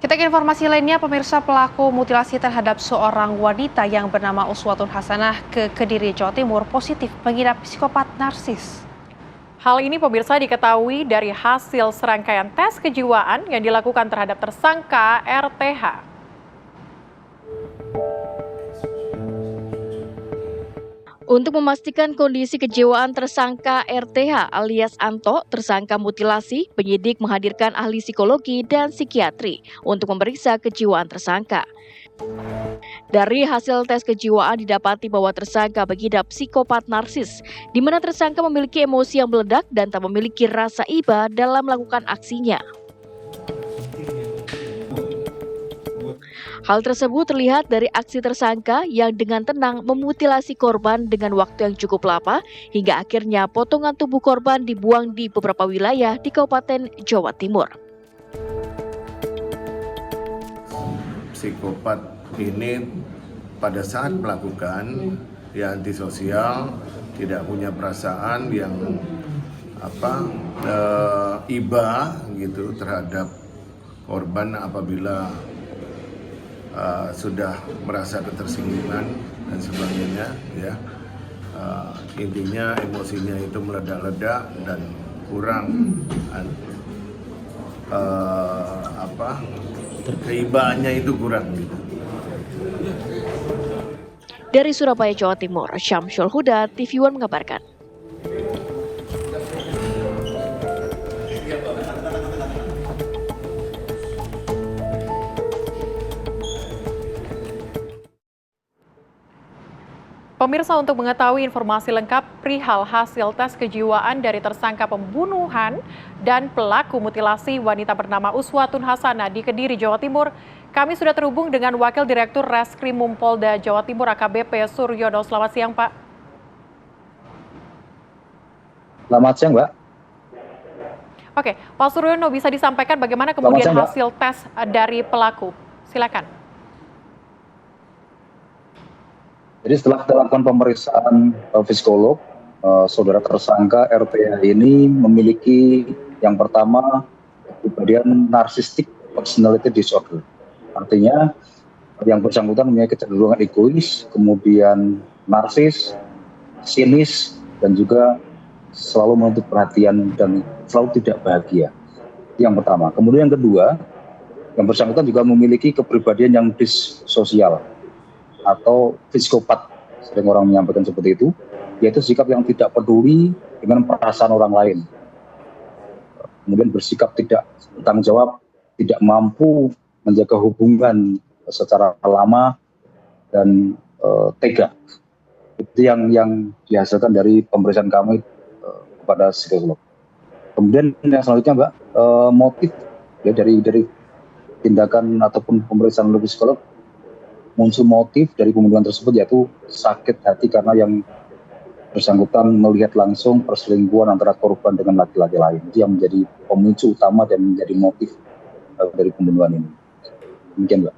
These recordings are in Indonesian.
Kita ke informasi lainnya, pemirsa, pelaku mutilasi terhadap seorang wanita yang bernama Uswatun Hasanah ke Kediri, Jawa Timur positif mengidap psikopat narsis. Hal ini pemirsa diketahui dari hasil serangkaian tes kejiwaan yang dilakukan terhadap tersangka RTH. Untuk memastikan kondisi kejiwaan tersangka RTH alias Anto, tersangka mutilasi, penyidik menghadirkan ahli psikologi dan psikiatri untuk memeriksa kejiwaan tersangka. Dari hasil tes kejiwaan didapati bahwa tersangka mengidap psikopat narsis, di mana tersangka memiliki emosi yang meledak dan tak memiliki rasa iba dalam melakukan aksinya. Hal tersebut terlihat dari aksi tersangka yang dengan tenang memutilasi korban dengan waktu yang cukup lama hingga akhirnya potongan tubuh korban dibuang di beberapa wilayah di Kabupaten Jawa Timur. Psikopat ini pada saat melakukan ya antisosial, tidak punya perasaan yang iba gitu terhadap korban apabila sudah merasa ketersinggungan dan sebagainya, ya. Intinya emosinya itu meledak-ledak dan kurang keibaannya itu kurang gitu. Dari Surabaya, Jawa Timur, Syamsul Huda, TV One mengabarkan. Pemirsa, untuk mengetahui informasi lengkap perihal hasil tes kejiwaan dari tersangka pembunuhan dan pelaku mutilasi wanita bernama Uswatun Hasanah di Kediri, Jawa Timur, kami sudah terhubung dengan Wakil Direktur Reskrimum Polda Jawa Timur AKBP Suryono. Selamat siang, Pak. Selamat siang, Mbak. Oke, Pak Suryono, bisa disampaikan bagaimana kemudian hasil tes dari pelaku? Silakan. Jadi setelah dilakukan pemeriksaan psikolog, saudara tersangka RTH ini memiliki yang pertama kepribadian narcissistic personality disorder. Artinya yang bersangkutan mempunyai kecenderungan egois, kemudian narsis, sinis, dan juga selalu menuntut perhatian dan selalu tidak bahagia. Itu yang pertama. Kemudian yang kedua, yang bersangkutan juga memiliki kepribadian yang dissosial atau psikopat, sering orang menyampaikan seperti itu, yaitu sikap yang tidak peduli dengan perasaan orang lain. Kemudian bersikap tidak bertanggung jawab, tidak mampu menjaga hubungan secara lama dan tega. Itu yang dihasilkan dari pemeriksaan kami kepada psikolog. Kemudian yang selanjutnya, Mbak, motif ya dari tindakan ataupun pemeriksaan oleh psikolog, muncul motif dari pembunuhan tersebut yaitu sakit hati karena yang bersangkutan melihat langsung perselingkuhan antara korban dengan laki-laki lain. Itu yang menjadi pemicu utama dan menjadi motif dari pembunuhan ini. Demikian, Mbak.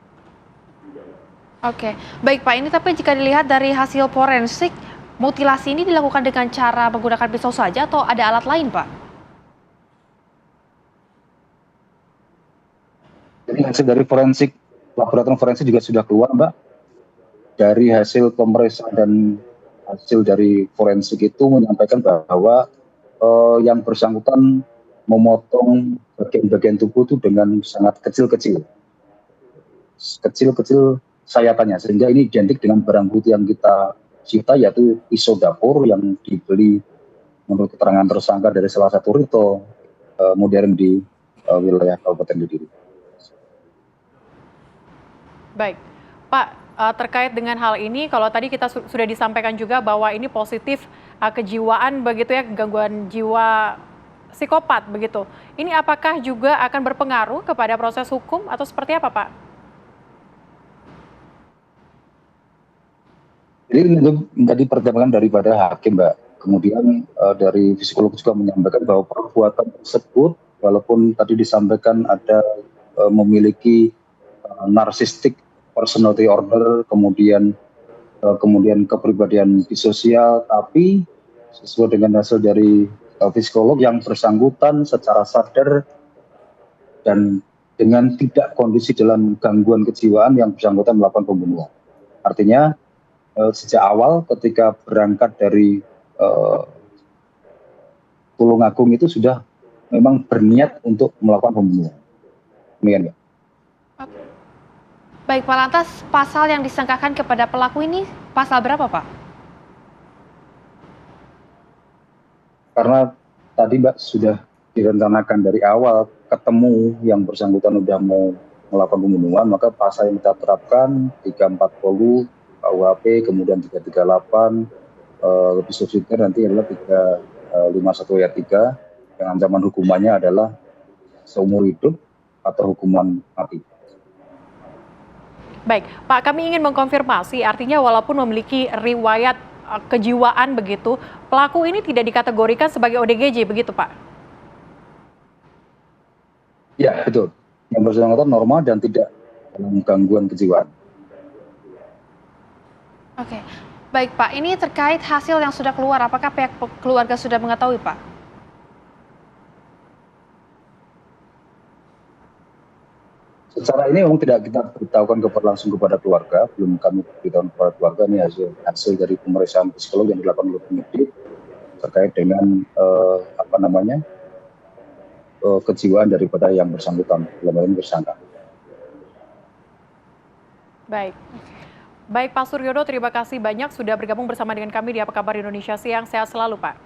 Oke, baik Pak. Ini tapi jika dilihat dari hasil forensik, mutilasi ini dilakukan dengan cara menggunakan pisau saja atau ada alat lain, Pak? Jadi hasil dari forensik, laboratorium forensik juga sudah keluar, Mbak. Dari hasil pemeriksaan dan hasil dari forensik itu menyampaikan bahwa yang bersangkutan memotong bagian-bagian tubuh itu dengan sangat kecil-kecil sayatannya, sehingga ini identik dengan barang bukti yang kita sita, yaitu pisau dapur yang dibeli menurut keterangan tersangka dari salah satu retail modern di wilayah Kabupaten Kediri. Baik, Pak, terkait dengan hal ini, kalau tadi kita sudah disampaikan juga bahwa ini positif kejiwaan begitu ya, gangguan jiwa psikopat begitu. Ini apakah juga akan berpengaruh kepada proses hukum atau seperti apa, Pak? Jadi itu menjadi pertimbangan daripada hakim, Mbak. Kemudian dari psikolog juga menyampaikan bahwa perbuatan tersebut, walaupun tadi disampaikan ada memiliki narcissistic personality order, kemudian kepribadian disosial, tapi sesuai dengan hasil dari psikolog yang bersangkutan secara sadar dan dengan tidak kondisi dalam gangguan kejiwaan yang bersangkutan melakukan pembunuhan. Artinya sejak awal ketika berangkat dari Tulungagung itu sudah memang berniat untuk melakukan pembunuhan. Demikian, Mbak. Baik Pak, lantas pasal yang disangkakan kepada pelaku ini pasal berapa Pak? Karena tadi Mbak sudah direncanakan dari awal ketemu yang bersangkutan sudah mau melakukan pembunuhan, maka pasal yang kita terapkan 340 KUHP, kemudian 338, lebih subsidiar nanti adalah 351 ayat 3, yang ancaman hukumannya adalah seumur hidup atau hukuman mati. Baik, Pak, kami ingin mengkonfirmasi, artinya walaupun memiliki riwayat kejiwaan begitu, pelaku ini tidak dikategorikan sebagai ODGJ, begitu Pak? Ya, betul. Yang bersangkutan normal dan tidak dalam gangguan kejiwaan. Oke, baik Pak, ini terkait hasil yang sudah keluar, apakah pihak keluarga sudah mengetahui Pak? Secara ini memang tidak kita beritahukan langsung kepada keluarga, belum kami beritahu kepada keluarga. Ini hasil dari pemeriksaan psikolog yang dilakukan oleh penyidik terkait dengan kejiwaan daripada yang bersangkutan, dalam hal ini tersangka. Baik. Baik Pak Suryono, terima kasih banyak sudah bergabung bersama dengan kami di Apa Kabar Indonesia Siang. Sehat selalu Pak.